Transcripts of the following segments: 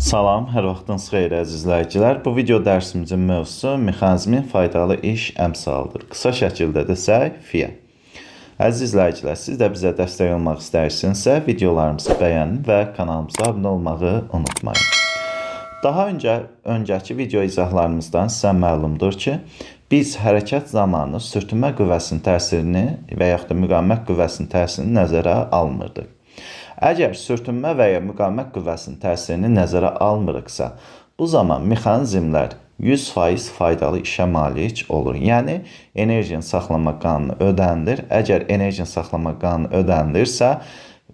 Salam, hər vaxtınız xeyir əziz izləyicilər. Bu video dərsimizin mövzusu mexanizmin faydalı iş əmsalıdır. Qısa şəkildə desək, FIA. Əziz izləyicilər, siz də bizə dəstək olmaq istəyirsinizsə, videolarımızı bəyənin və kanalımıza abunə olmağı unutmayın. Daha öncəki video izahlarımızdan sizə məlumdur ki, biz hərəkət zamanı sürtünmə qüvvəsinin təsirini və yaxud da müqavimət qüvvəsinin təsirini nəzərə almırdıq. Əgər sürtünmə və ya müqavimət qüvvəsinin təsirini nəzərə almırıqsa, bu zaman mexanizmlər 100% faydalı işə malik olur. Yəni, enerjinin saxlama qanunu ödənilir. Əgər enerjinin saxlama qanunu ödənilirsə,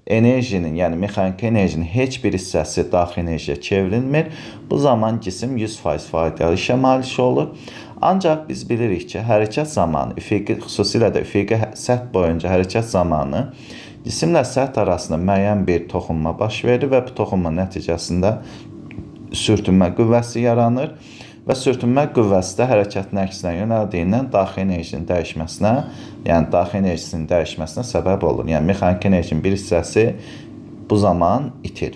enerjinin, yəni mexaniki enerjinin heç bir hissəsi daxili enerjiyə çevrilmir. Bu zaman cisim 100% faydalı işə malik olur. Ancaq biz bilirik ki, hərəkət zamanı, xüsusilə də üfüqi səth boyunca hərəkət zamanı cisimlə səth arasında müəyyən bir toxunma baş verir və bu toxunma nəticəsində sürtünmə qüvvəsi yaranır və sürtünmə qüvvəsi də hərəkətin əksinə yönəldiyindən daxili enerjinin dəyişməsinə, yəni daxili enerjisinin dəyişməsinə səbəb olur. Yəni mexaniki enerjinin bir hissəsi bu zaman itir.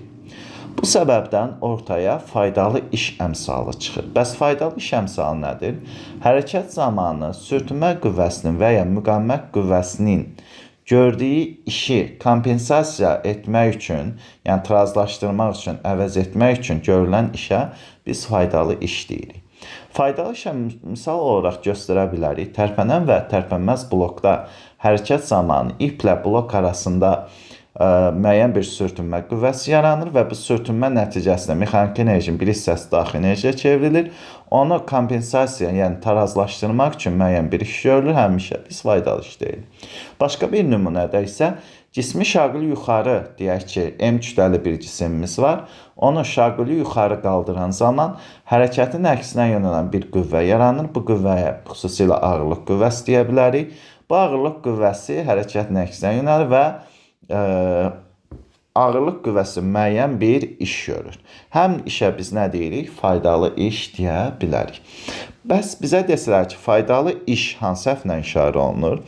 Bu səbəbdən ortaya faydalı iş əmsalı çıxır. Bəs faydalı iş əmsalı nədir? Hərəkət zamanı sürtünmə qüvvəsinin və ya müqavimət qüvvəsinin gördüyü işi kompensasiya etmək üçün, yəni tirazlaşdırmaq üçün, əvəz etmək üçün görülən işə biz faydalı iş deyirik. Faydalı işə misal olaraq göstərə bilərik. Tərpənən və tərpənməz blokda hərəkət zamanı iplə blok arasında müəyyən bir sürtünmə qüvvəsi yaranır və bu sürtünmə nəticəsində mexaniki enerjinin bir hissəsi daxili enerjiyə çevrilir. Onu kompensasiya, yəni tarazlaşdırmaq üçün müəyyən bir iş görülür, həmişə biz faydalı iş deyirik. Başqa bir nümunədə isə cismi şaquli yuxarı, deyək ki, M kütləli bir cisimimiz var. Onu şaquli yuxarı qaldıran zaman hərəkətin əksinə yönələn bir qüvvə yaranır. Bu qüvvəyə xüsusilə ağırlıq qüvvəsi deyə bilərik. Bu ağırlıq qüvvəsi hərəkətin əksinə yönəlir və ağırlıq qüvvəsi müəyyən bir iş görür. Həm işə biz nə deyirik? Faydalı iş deyə bilərik. Bəs bizə desələr ki, faydalı iş hansı hərflə işarə olunur?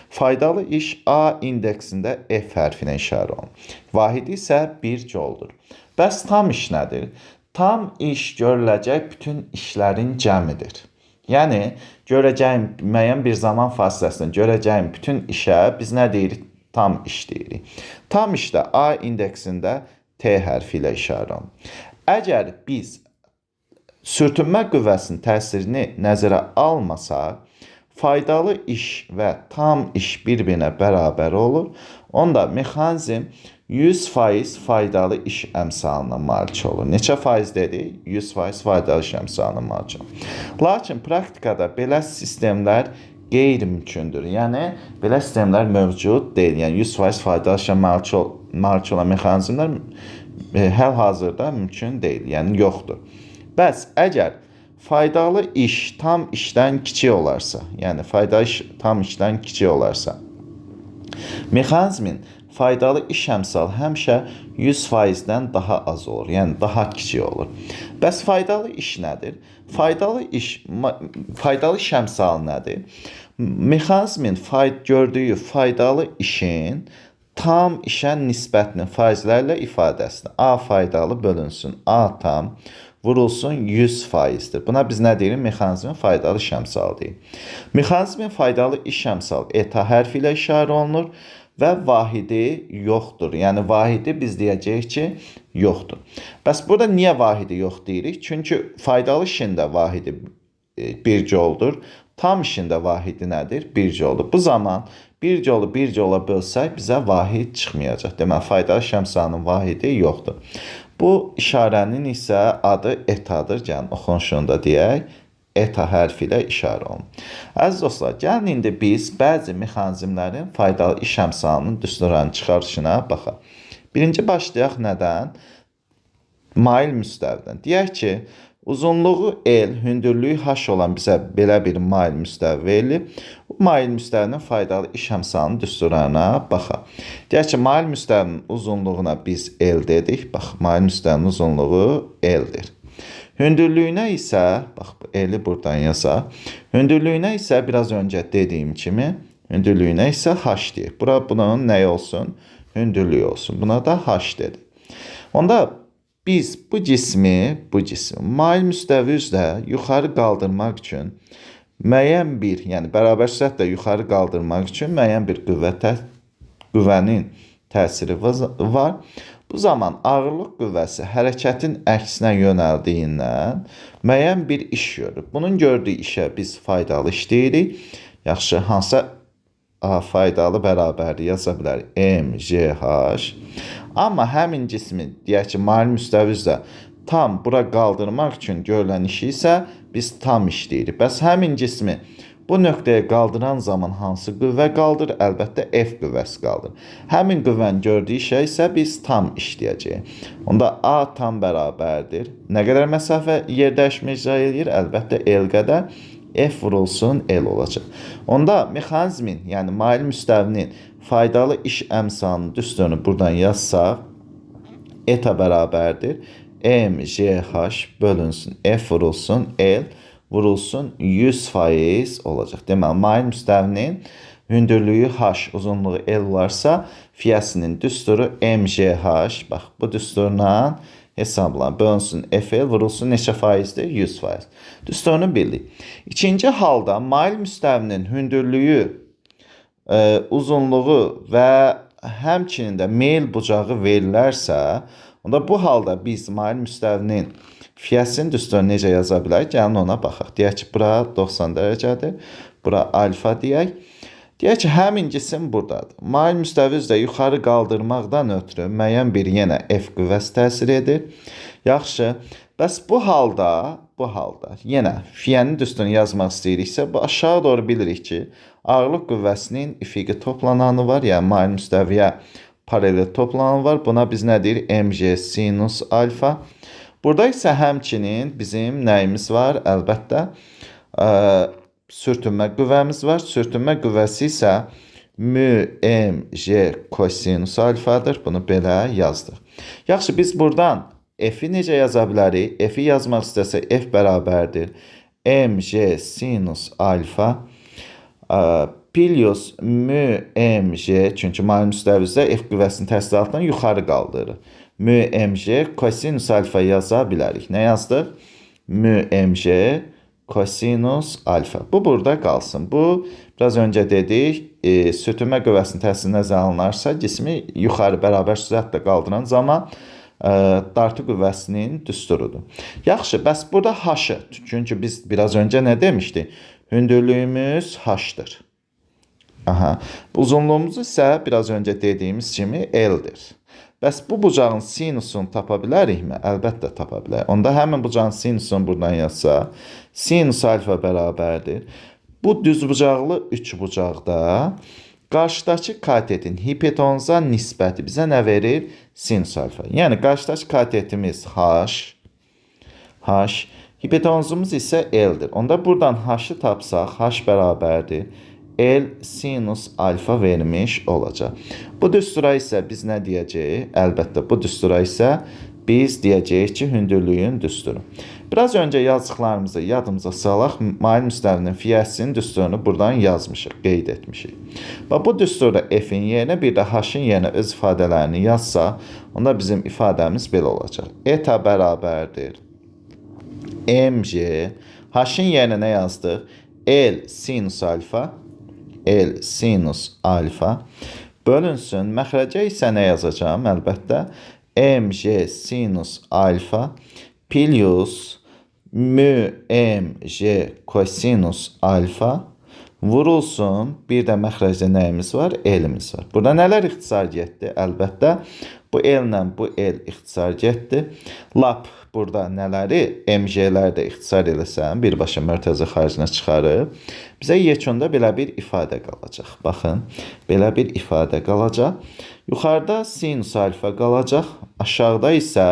Faydalı iş A indeksində F hərfinə işarə olunur. Vahidi isə 1 jouldur. Bəs tam iş nədir? Tam iş görüləcək bütün işlərin cəmidir. Yəni, görəcəyim müəyyən bir zaman fasiləsində görəcəyim bütün işə biz nə deyirik? Tam iş deyirik. Tam işdə A indeksində T hərfi ilə işarə olunur. Əgər biz sürtünmə qüvvəsinin təsirini nəzərə almasaq, faydalı iş və tam iş bir-birinə bərabər olur. Onda mexanizm 100% faydalı iş əmsalına malik olur. Neçə faiz dedik? 100% faydalı iş əmsalına malik olur. Lakin praktikada belə sistemlər qeyri-mümkündür. Yəni, belə sistemlər mövcud deyil. Yəni, 100% faydalı işə malik olan mexanizmlər həl-hazırda mümkün deyil. Yəni, yoxdur. Bəs, əgər faydalı iş tam işdən kiçik olarsa, yəni faydalı iş tam işdən kiçik olarsa, mexanizmin faydalı iş əmsalı həmişə 100%-dən daha az olur, yəni daha kiçik olur. Bəs faydalı iş nədir? Faydalı iş əmsalı nədir? Mexanizmin gördüyü faydalı işin tam işə nisbətinin faizlərlə ifadəsini A faydalı bölünsün A tam vurulsun 100%-dir. Buna biz nə deyirik? Mexanizmin faydalı iş əmsalı deyirik. Mexanizmin faydalı iş əmsalı ETA hərfi ilə işarə olunur və vahidi yoxdur. Yəni, vahidi biz deyəcəyik ki, yoxdur. Bəs burada niyə vahidi yox deyirik? Çünki faydalı işin də vahidi 1 jouldur. Tam işin də vahidi nədir? 1 jouldur. Bu zaman 1 joulu 1 joula bölsək bizə vahid çıxmayacaq. Deməli, faydalı iş əmsalının vahidi yoxdur. Bu işarənin isə adı ETA-dır. Yəni, oxunuşunda deyək, ETA hərfi ilə işarə olunur. Əziz dostlar, gəlin indi biz bəzi mexanizmlərin faydalı iş əmsalının düsturlarının çıxarışına baxaq. Birinci başlayaq nədən? Mail müstəvidən. Deyək ki, uzunluğu L, hündürlüyü H olan bizə belə bir mail müstəvi verilib. Bu mail müstəvinin faydalı iş əmsalının düsturlarına baxaq. Deyək ki, mail müstəvinin uzunluğuna biz L dedik. Bax, mail müstəvinin uzunluğu L-dir. Hündürlüyünə isə, bax, L-i buradan yazaq. Hündürlüyünə isə biraz öncə dediyim kimi, hündürlüyünə isə H deyək. Bura bunun nə olsun? Hündürlüyü olsun. Buna da H dedik. Onda biz bu cismi mail müstəvi üzrə yuxarı qaldırmaq üçün müəyyən bir, yəni bərabər sürətlə yuxarı qaldırmaq üçün müəyyən bir qüvvənin təsiri var. Bu zaman ağırlıq qüvvəsi hərəkətin əksinə yönəldiyindən müəyyən bir iş görür. Bunun gördüyü işə biz faydalı iş deyirik. Yaxşı, hansı faydalı bərabərlik yaza bilərik? MGH. Amma həmin cismi, deyək ki, mail müstəvi üzrə tam bura qaldırmaq üçün görülən işi isə biz tam iş deyirik. Bəs həmin cismi bu nöqtəyə qaldıran zaman hansı qüvvə qaldır? Əlbəttə F qüvvəsi qaldır. Həmin qüvvənin gördüyü işə isə biz tam iş deyəcəyik. Onda A tam bərabərdir. Nə qədər məsafə yer dəyişmə icra edir? Əlbəttə L qədər. F vurulsun L olacaq. Onda mexanizmin, yəni mail müstəvinin faydalı iş əmsalının düsturunu buradan yazsaq, eta bərabərdir. MGH bölünsün F vurulsun L vurulsun 100% olacaq. Deməli, mail müstəvinin hündürlüyü H, uzunluğu L varsa, fiyəsinin düsturu MGH, bax, bu düsturla hesablan, bölünsün FL vurulsun neçə faizdir? 100%. Düsturunu bildik. İkinci halda mail müstəvinin hündürlüyü, uzunluğu və həmçinin də meyl bucağı verilərsə, onda bu halda biz mail müstəvinin fiyəsinin düsturunu necə yaza bilərik? Gəlin ona baxaq. Deyək ki, bura 90 dərəcədir. Bura alfa deyək. Deyək ki, həmin cisim buradadır. Mail müstəvi üzrə yuxarı qaldırmaqdan ötürü müəyyən bir yenə F qüvvəsi təsir edir. Yaxşı, bəs bu halda yenə fiyənin düsturunu yazmaq istəyiriksə, bu aşağı doğru bilirik ki, ağırlıq qüvvəsinin üfüqi toplananı var, yəni mail müstəviyə paralel toplananı var. Buna biz nə deyirik? MG sinus alfa. Burada isə həmçinin bizim nəyimiz var? Əlbəttə, sürtünmə qüvvəmiz var. Sürtünmə qüvvəsi isə μmg kosinus alfadır. Bunu belə yazdıq. Yaxşı, biz buradan F-i necə yaza bilərik? F-i yazmaq istəsə F bərabərdir mg sinus alfa plus μmg, çünki mail müstəvi üzrə F qüvvəsinin təsiri altından yuxarı qaldırır. μmg kosinus alfa yaza bilərik. Nə yazdıq? μmg kosinus alfa. Bu burada qalsın. Bu, biraz öncə dedik, sürtünmə qüvvəsinin təsiri nəzərə alınarsa, cismi yuxarı bərabər sürətlə qaldıran zaman dartı qüvvəsinin düsturudur. Yaxşı, bəs burada H-ı, çünki biz biraz öncə nə demişdik? Hündürlüyümüz H-dır. Uzunluğumuz isə biraz öncə dediyimiz kimi L-dir. Bəs bu bucağın sinusunu tapa bilərikmi? Əlbəttə tapa bilərik. Onda həmin bucağın sinusunu buradan yazsa, sinus alfa bərabərdir. Bu düzbucaqlı üçbucaqda qarşıdakı katetin hipotenuza nisbəti bizə nə verir? Sinus alfa. Yəni, qarşıdakı katetimiz H, hipotenuzumuz isə L-dir. Onda buradan H-ı tapsaq, H bərabərdir. L sinus alfa vermiş olacaq. Bu düstura isə biz nə deyəcəyik? Əlbəttə, bu düstura isə biz deyəcəyik ki, hündürlüyün düsturu. Biraz öncə yazdıqlarımızı yadımıza salaq, mail müstəvinin fiyəsinin düsturunu buradan yazmışıq, qeyd etmişik. Və bu düsturda F-in yerinə bir də H-ın yerinə öz ifadələrini yazsa, onda bizim ifadəmiz belə olacaq. Eta bərabərdir mg, H-ın yerinə nə yazdıq? L sinus alfa, L sinus alfa bölünsün. Məxrəcə isə nə yazacağım? Əlbəttə, mg sinus alfa plus μmg kosinus alfa vurulsun. Bir də məxrəcdə nəyimiz var? L-imiz var. Burada nələr ixtisar getdi? Əlbəttə, bu L-lə bu L ixtisar getdi. Lap burada nələri? MG-lər də ixtisar eləsən, birbaşa mərtəzə xaricinə çıxarıb. Bizə yekunda belə bir ifadə qalacaq. Baxın, belə bir ifadə qalacaq. Yuxarıda sinus alfa qalacaq. Aşağıda isə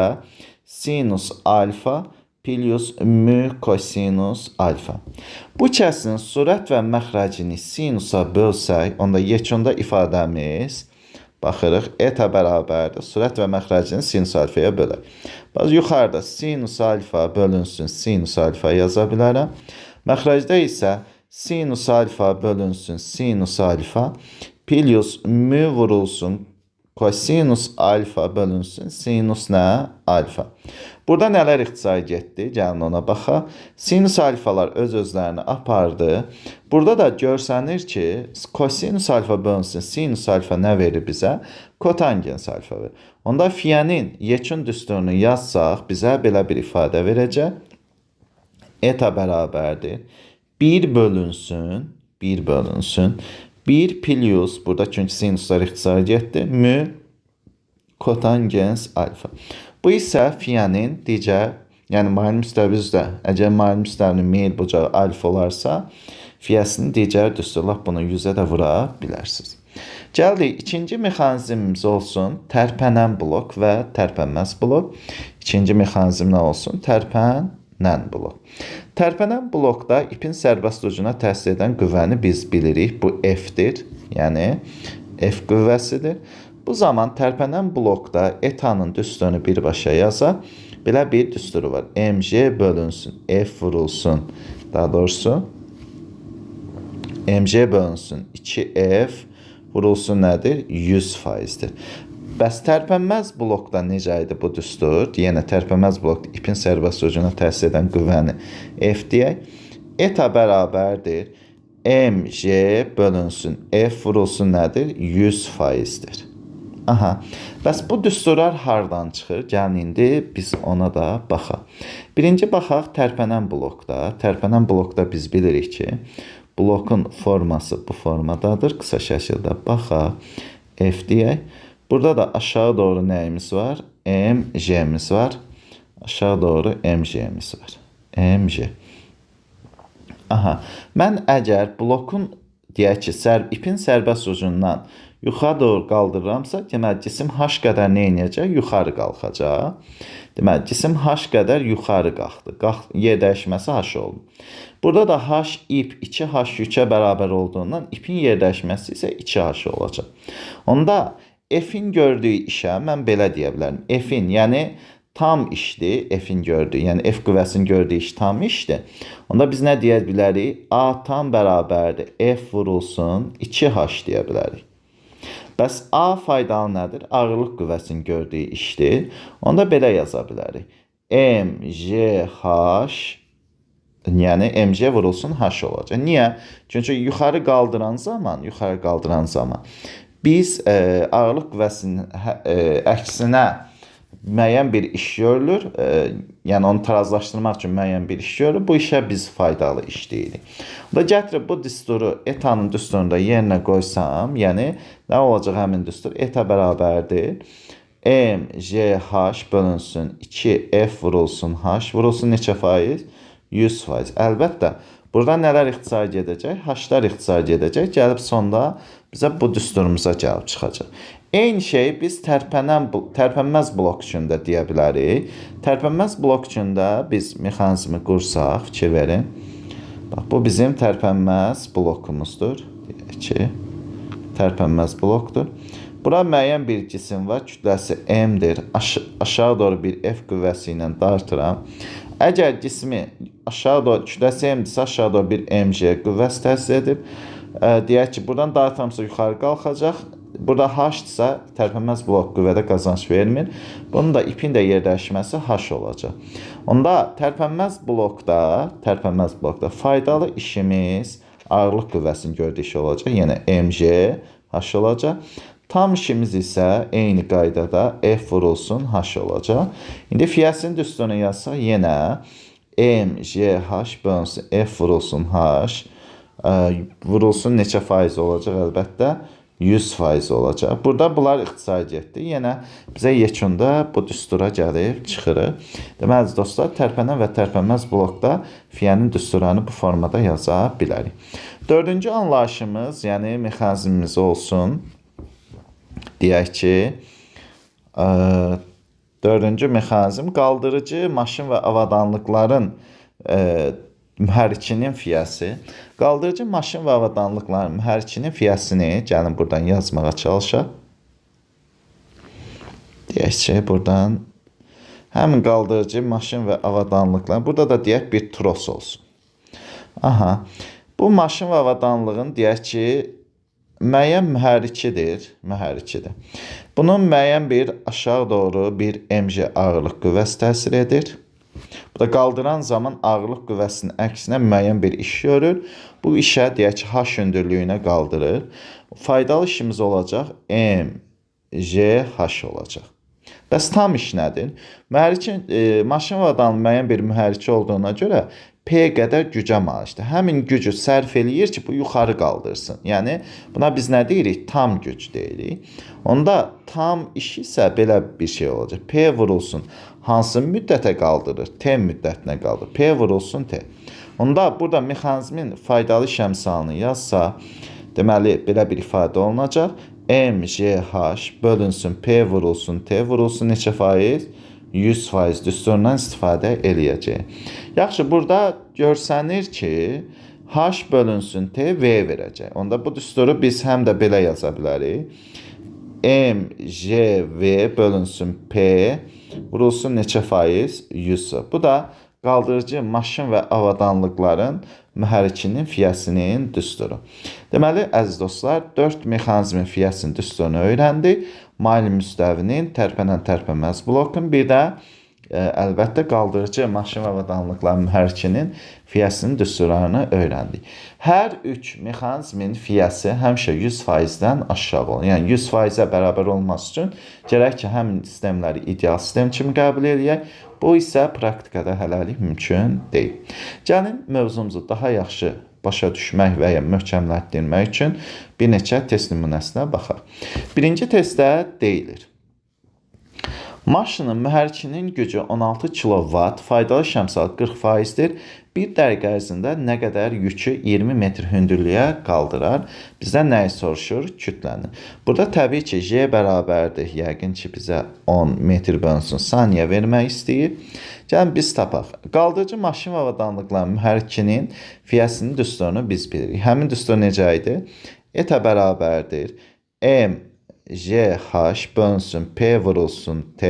sinus alfa plus μ kosinus alfa. Bu kəsin sürət və məxrəcini sinusa bölsək, onda yekunda ifadəmiz, baxırıq, eta bərabərdir. Sürət və məxrəcini sinus alfaya bölək. Yuxarıda sinus alfa bölünsün sinus alfa yaza bilərəm. Məxrəcdə isə sinus alfa bölünsün sinus alfa plus μ vurulsun Kosinus alfa bölünsün sinus nə? Alfa. Burada nələr ixtisar getdi? Gəlin ona baxaq. Sinus alfalar öz-özlərini apardı. Burada da görsənir ki, kosinus alfa bölünsün sinus alfa nə verir bizə? Kotangens alfa verir. Onda fiyənin yekun düsturunu yazsaq, bizə belə bir ifadə verəcək. Eta bərabərdir. 1 bölünsün 1 plus, burada çünki sinuslar ixtisar getdi, mü kotangens alfa. Bu isə fiyənin digər, yəni mayil müstəvi üzrə, əgər mayil müstəvinin meyl bucağı alfa olarsa, fiyəsinin digər düsturlar bunu 100-ə də vura bilərsiniz. Gəldik, ikinci mexanizmimiz olsun tərpənən blok və tərpənməz blok. İkinci mexanizm nə olsun? Tərpənən blok. Tərpənən blokda ipin sərbəst ucuna təsir edən qüvvəni biz bilirik. Bu F-dir, yəni F qüvvəsidir. Bu zaman tərpənən blokda etanın düsturunu birbaşa yazaq. Belə bir düsturu var. mg bölünsün, F vurulsun. Daha doğrusu mg bölünsün 2F vurulsun nədir? 100%'dir. Bəs tərpənməz blokda necə idi bu düstur? Yenə tərpənməz blokda ipin sərbəst ucuna təsir edən qüvvəni F deyək. Eta bərabərdir. mg bölünsün F vurulsun nədir? 100%'dir. Aha. Bəs bu düsturlar hardan çıxır? Gəlin indi biz ona da baxaq. Birinci baxaq tərpənən blokda. Tərpənən blokda biz bilirik ki, blokun forması bu formadadır. Qısa şəkildə baxaq. F deyək. Burada da aşağı doğru nəyimiz var? mg'miz var. Aşağı doğru mg'miz var. mg. Aha. Mən əgər blokun deyək ki, ipin sərbəst ucundan yuxarı doğru qaldırıramsa, deməli cisim h qədər nə edəcək? Yuxarı qalxacaq. Deməli cisim h qədər yuxarı qalxdı. Yer dəyişməsi h oldu. Burada da h ip 2h yükə bərabər olduğundan ipin yer dəyişməsi isə 2h olacaq. Onda F-in gördüyü işə mən belə deyə bilərəm. F-in, yəni tam işdir. F-in gördüyü, yəni F qüvvəsinin gördüyü iş tam işdir. Onda biz nə deyə bilərik? A tam bərabərdir. F vurulsun 2h deyə bilərik. Bəs A faydalı nədir? Ağırlıq qüvvəsinin gördüyü işdir. Onda belə yaza bilərik. mgh, yəni mg vurulsun h olacaq. Niyə? Çünki yuxarı qaldıran zaman biz ağırlıq qüvvəsinin əksinə müəyyən bir iş görülür. Yəni onu tarazlaşdırmaq üçün müəyyən bir iş görülür. Bu işə biz faydalı iş deyirik. Və gətirib bu düsturu etanın düsturunda yerinə qoysam, yəni nə olacaq həmin düstur? Eta bərabərdir. mgh bölünsün 2f vurulsun h vurulsun neçə faiz? 100%. Əlbəttə, burada nələr ixtisar gedəcək? H-lar ixtisar gedəcək. Gəlib sonda bizə bu düsturumuza gəlib çıxacaq. Eyni şey biz tərpənməz blok üçün də deyə bilərik. Tərpənməz blok üçün də biz mexanizmi qursaq, fikir verin. Bax, bu bizim tərpənməz blokumuzdur. Deyək ki, tərpənməz blokdur. Bura müəyyən bir cisim var, kütləsi m-dir. Aşağı doğru bir F qüvvəsi ilə dartıram. Əgər cismi aşağı doğru, kütləsi m-dirsə aşağı doğru bir mg qüvvəsi təsir edib. Deyək ki, buradan dartamsa yuxarı qalxacaq. Burada h-dırsa tərpənməz blok qüvvədə qazanc vermir. Bunun da ipin də yer dəyişməsi h olacaq. Onda tərpənməz blokda faydalı işimiz ağırlıq qüvvəsinin gördüyü iş olacaq. Yəni mg h olacaq. Tam işimiz isə eyni qaydada f vurulsun h olacaq. İndi fiyəsinin düsturunu yazsaq yenə mgh bölünsün f vurulsun h vurulsun neçə faiz olacaq? Əlbəttə 100% olacaq. Burada bunlar ixtisar getdi. Yenə bizə yekunda bu düstura gəlib çıxırıq. Deməli dostlar, tərpənən və tərpənməz blokda fiyənin düsturlarını bu formada yaza bilərik. Dördüncü anlayışımız, yəni mexanizmimiz olsun. Deyək ki, dördüncü mexanizm qaldırıcı maşın və avadanlıqların mühərrikinin fiyəsi. Qaldırıcı maşın və avadanlıqların mühərrikinin fiyəsini gəlin buradan yazmağa çalışaq. Deyək ki, buradan həmin qaldırıcı maşın və avadanlıqların, burada da deyək bir tros olsun. Aha, bu maşın və avadanlığın deyək ki, müəyyən mühərrikidir. Bunun müəyyən bir aşağı doğru bir mg ağırlıq qüvvəsi təsir edir. Bu da qaldıran zaman ağırlıq qüvvəsinin əksinə müəyyən bir iş görür. Bu işə deyək ki, h hündürlüyünə qaldırır. Faydalı işimiz olacaq mgh olacaq. Bəs tam iş nədir? Mühərrikin maşın vadanlı müəyyən bir mühərriki olduğuna görə P qədər gücə malikdir. Həmin gücü sərf eləyir ki, bu yuxarı qaldırsın. Yəni buna biz nə deyirik? Tam güc deyirik. Onda tam iş isə belə bir şey olacaq. P vurulsun hansı müddətə qaldırır? T müddətinə qaldırır. P vurulsun T. Onda burada mexanizmin faydalı iş əmsalını yazsa, deməli belə bir ifadə olunacaq. mgh bölünsün P vurulsun T vurulsun neçə faiz? 100% düsturundan istifadə eləyəcək. Yaxşı, burada görsənir ki, h bölünsün T V verəcək. Onda bu düsturu biz həm də belə yaza bilərik. mgv bölünsün P vurulsun neçə faiz? 100. Bu da qaldırıcı maşın və avadanlıqların mühərrikinin fiyəsinin düsturu. Deməli, əziz dostlar, 4 mexanizmin fiyəsinin düsturunu öyrəndik. Mayl müstəvinin, tərpənən-tərpənməz blokun, bir də əlbəttə qaldırıcı maşın və avadanlıqların mühərrikinin fiyəsinin düsturlarını öyrəndik. Hər 3 mexanizmin fiyəsi həmişə 100%-dən aşağı olur. Yəni 100%-ə bərabər olması üçün gərək ki, həmin sistemləri ideal sistem kimi qəbul edək. Bu isə praktikada hələlik mümkün deyil. Gəlin mövzumuzu daha yaxşı başa düşmək və ya möhkəmlətdirmək üçün bir neçə test nümunəsinə baxaq. Birinci testdə deyilir. Maşının mühərrikinin gücü 16 kW, faydalı iş əmsalı 40%-dir. Bir dəqiqə ərzində nə qədər yükü 20 metr hündürlüyə qaldırar? Bizdən nəyi soruşur? Kütləni. Burada təbii ki, J bərabərdir. Yəqin ki, bizə 10 metr bölünsün saniyə vermək istəyir. Gəlin biz tapaq. Qaldırıcı maşın və avadanlıqların mühərrikinin fiyəsinin düsturunu biz bilirik. Həmin düstur necə idi? Eta bərabərdir. mgh bölünsün P vurulsun T.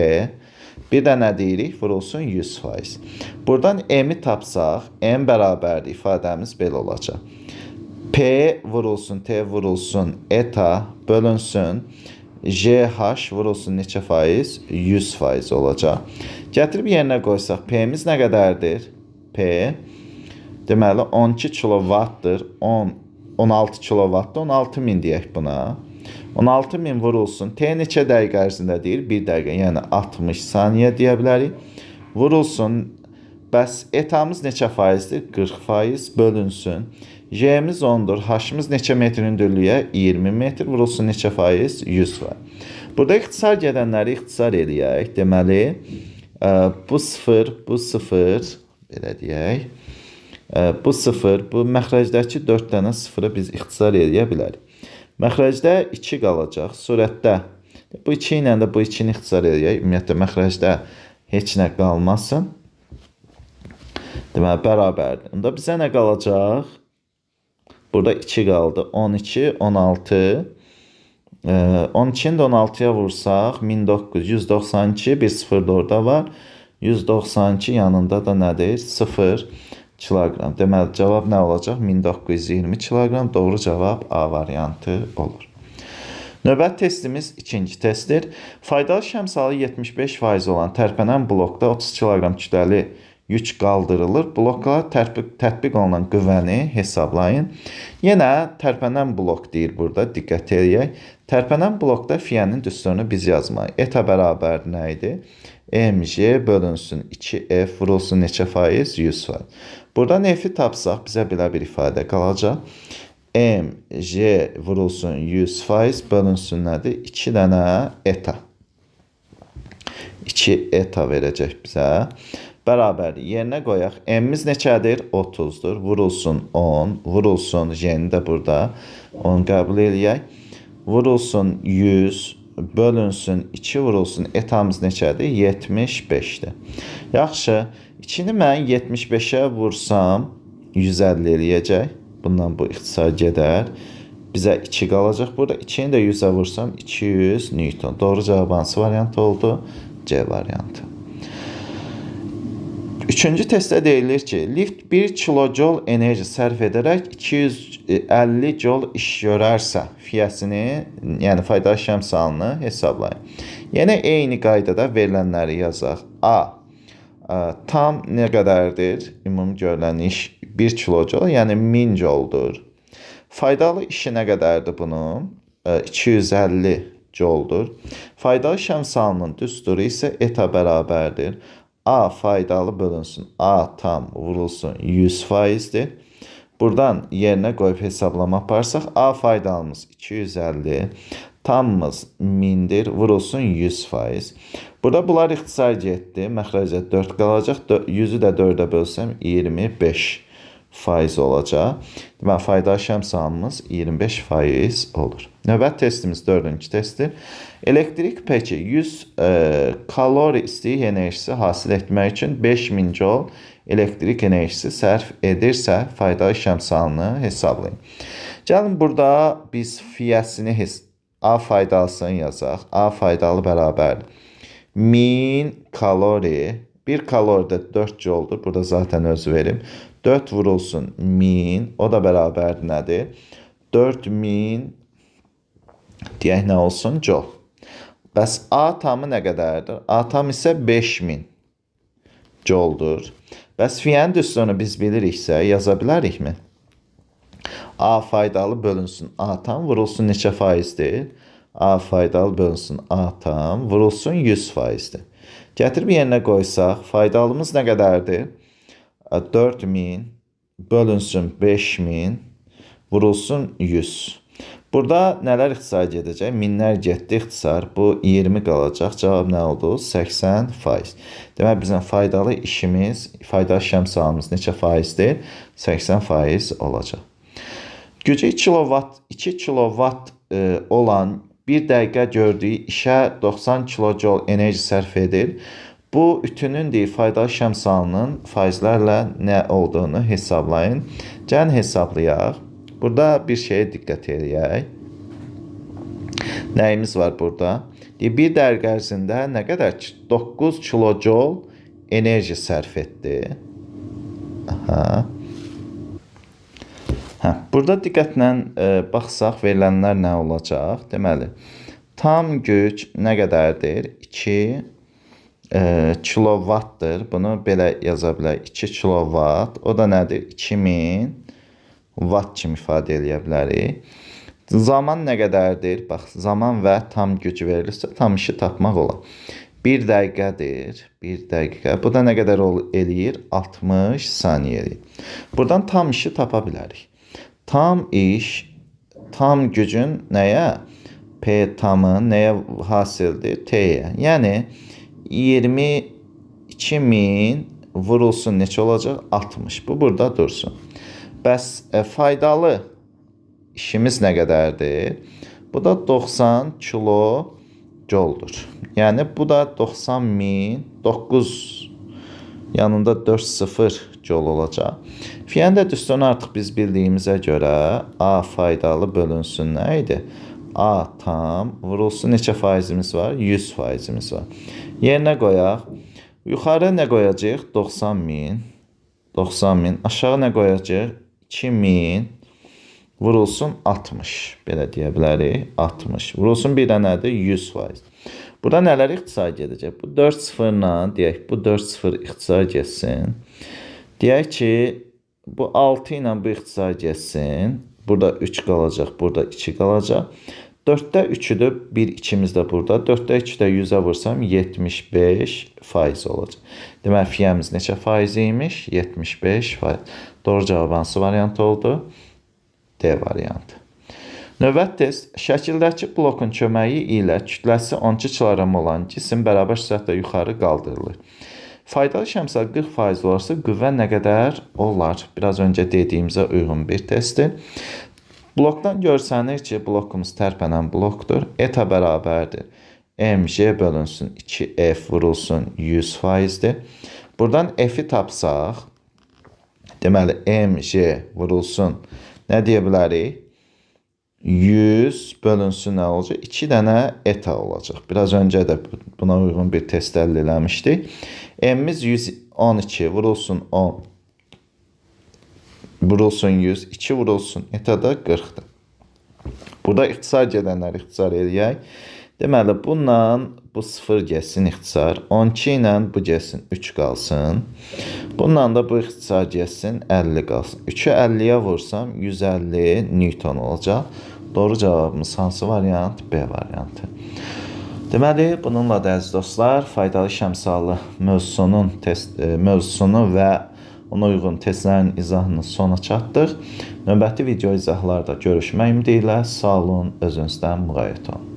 Bir də nə deyirik? Vurulsun 100%. Buradan m-i tapsaq, m bərabərdir ifadəmiz belə olacaq. P vurulsun T vurulsun eta bölünsün GH vurulsun neçə faiz? 100% olacaq. Gətirib yerinə qoysaq, P-miz nə qədərdir? P deməli 12 kW-dır. 16 kW-dır. 16.000 deyək buna. 16.000 vurulsun. T neçə dəqiqə ərzində deyir? 1 dəqiqə, yəni 60 saniyə deyə bilərik. Vurulsun. Bəs etamız neçə faizdir? 40% bölünsün. J'miz 10-dur. H'miz neçə metr hündürlüyə? 20 metr. Vurulsun neçə faiz? 100%. Burada ixtisar gedənləri ixtisar eləyək. Deməli, bu 0, bu 0, belə deyək. Bu 0, bu məxrəcdəki 4 dənə 0-ı biz ixtisar eləyə bilərik. Məxrəcdə 2 qalacaq. Surətdə bu 2 ilə də bu 2-ni ixtisar eləyək. Ümumiyyətlə, məxrəcdə heç nə qalmasın. Deməli, bərabərdir. Onda bizə nə qalacaq? Burada 2 qaldı. 12, 16. 12-ni də 16-ya vursaq, 192, bir 0 da orada var. 192 yanında da nədir? 0 kiloqram. Deməli, cavab nə olacaq? 1920 kiloqram. Doğru cavab A variantı olur. Növbəti testimiz ikinci testdir. Faydalı iş əmsalı 75% olan tərpənən blokda 30 kiloqram kütləli yük qaldırılır. Bloklara tətbiq olunan qüvvəni hesablayın. Yenə tərpənən blok deyir burada. Diqqət edək. Tərpənən blokda fiyənin düsturunu biz yazmayıq. Eta bərabər nə idi? mg bölünsün 2f vurulsun neçə faiz? 100%. Buradan f-i tapsaq bizə belə bir ifadə qalacaq. mg vurulsun 100% bölünsün nədir? 2 dənə eta. 2 eta verəcək bizə. Bərabər yerinə qoyaq. M-miz neçədir? 30-dur. Vurulsun 10. Vurulsun, yeni də burada 10 qəbul eləyək. Vurulsun 100. Bölünsün 2 vurulsun. Etamız neçədir? 75-dir. Yaxşı. 2-ni mən 75-ə vursam 150 eləyəcək. Bundan bu ixtisar gedər. Bizə 2 qalacaq burada. 2-ni də 100-ə vursam 200 Newton. Doğru cavab hansı variant oldu? C variantı. Üçüncü testdə deyilir ki, lift 1 kilojol enerji sərf edərək 250 jol iş görərsə, fiyəsini, yəni faydalı işləm salını hesablayın. Yenə eyni qaydada verilənləri yazaq. Tam nə qədərdir? Ümumi görülən iş 1 kilojol, yəni 1000 joldur. Faydalı işi nə qədərdir bunun? 250 joldur. Faydalı işləm salının düsturu isə eta bərabərdir. A faydalı bölünsün A tam vurulsun 100%'dir. Buradan yerine koyup hesablama yaparsaq A faydalımız 250, tamımız 1000'dir, vurulsun 100%. Burada bunlar ixtisar getdi. Məxrəcə 4 qalacaq. 100'ü də 4'ə bölsəm 25% olacaq. Və faydalı işləm salımız 25% olur. Növbət testimiz 4-cü testdir. Elektrik peki 100 kalori istilik enerjisi hasil etmək üçün 5000 jol elektrik enerjisi sərf edirsə, faydalı işləm salını hesablayın. Gəlin burada biz fiyəsini A faydalısını yazaq. A faydalı bərabər 1000 kalori. 1 kalori də 4 joldur. Burada zaten öz verim. 4 vurulsun 1000. O da bərabər nədir? 4000 deyək nə olsun? Jol. Bəs A tamı nə qədərdir? A tam isə 5000 joldur. Bəs fiyənin düsturunu biz biliriksə, yaza bilərikmi? A faydalı bölünsün A tam, vurulsun neçə faizdir? A faydalı bölünsün A tam, vurulsun 100%'dir. Gətirib yerinə qoysaq, faydalımız nə qədərdir? 4000 bölünsün 5000, vurulsun 100. Burada nələr ixtisar gedəcək? Minlər getdi ixtisar. Bu 20 qalacaq. Cavab nə oldu? 80%. Demək bizim faydalı işimiz, faydalı işləm salımız neçə faizdir? 80% olacaq. Gücü 2 kilovat olan 1 dəqiqə gördüyü işə 90 kilojol enerji sərf edir. Bu ütünün faydalı işləm salının faizlərlə nə olduğunu hesablayın. Gəlin hesablayaq. Burada bir şeye dikkat edək. Nəyimiz var burada? Bir dəqiqə ərzində nə qədər? 9 kilojol enerji sərf etdi. Burada diqqətlə baxsaq verilənlər nə olacaq? Deməli, tam güc nə qədərdir? 2 kilovatdır. Bunu belə yaza bilərik. 2 kilovat. O da nədir? 2000 watt kimi ifadə edə bilərik. Zaman nə qədərdir? Bax, zaman və tam güc verilirsə, tam işi tapmaq olar. 1 dəqiqədir. 1 dəqiqə. Bu da nə qədər eləyir? 60 saniyə eləyir. Buradan tam işi tapa bilərik. Tam iş, tam gücün nəyə? P tamı nəyə hasildir? T'yə. Yəni 22.000 vurulsun neçə olacaq? 60. Bu burada dursun. Bəs faydalı işimiz nə qədərdir? Bu da 90 kilojoldur. Yəni bu da 90.000, 9 yanında 4 0 jol olacaq. Fiyənin də düsturunu artıq biz bildiyimizə görə A faydalı bölünsün nə idi? A tam vurulsun neçə faizimiz var? 100%'imiz var. Yerinə qoyaq. Yuxarı nə qoyacaq? 90.000. 90.000. Aşağı nə qoyacaq? 2000 vurulsun 60. Belə deyə bilərik. 60. Vurulsun bir də nədir? 100%. Burada nələr ixtisar gedəcək? Bu 4 sıfırla deyək, bu 4 sıfır ixtisar getsin. Deyək ki, bu 6 ilə bu ixtisar getsin. Burada 3 qalacaq, burada 2 qalacaq. 4'də 3'üdür, 1 2'miz də burada. 4'də 2'də 100'ə vursam 75% olacaq. Demək, fiyəmiz neçə faiziymiş? 75%. Doğru cavab hansı variant oldu? D variantı. Növbət test. Şəkildəki blokun köməyi ilə kütləsi 12 kg olan cisim bərabər sürətlə yuxarı qaldırılır. Faydalı işləmsal 40% olarsa qüvvə nə qədər olar? Biraz öncə dediyimizə uyğun bir testdir. Blokdan görsənir ki, blokumuz tərpənən blokdur. Eta bərabərdir. mg bölünsün 2f vurulsun 100%'dir. Buradan f'i tapsaq, deməli mg vurulsun nə deyə bilərik? 100 bölünsün nə olacaq? 2 dənə eta olacaq. Biraz öncə də buna uyğun bir test əldə eləmişdik. M'imiz 112 vurulsun 10 vurulsun 100, 2 vurulsun eta da 40-dır. Burada ixtisar gedənləri ixtisar eləyək. Deməli, bununla bu 0 getsin ixtisar. 12 ilə bu getsin 3 qalsın. Bununla da bu ixtisar getsin 50 qalsın. 3'ü 50'yə vursam 150 Newton olacaq. Doğru cavabımız hansı variant? B variantı. Deməli, bununla da əziz dostlar, faydalı iş əmsalı mövzusunu və ona uyğun testlərin izahını sona çatdıq. Növbəti video izahlarda görüşmək ümidi ilə sağ olun, özünüzdən müğayət olun.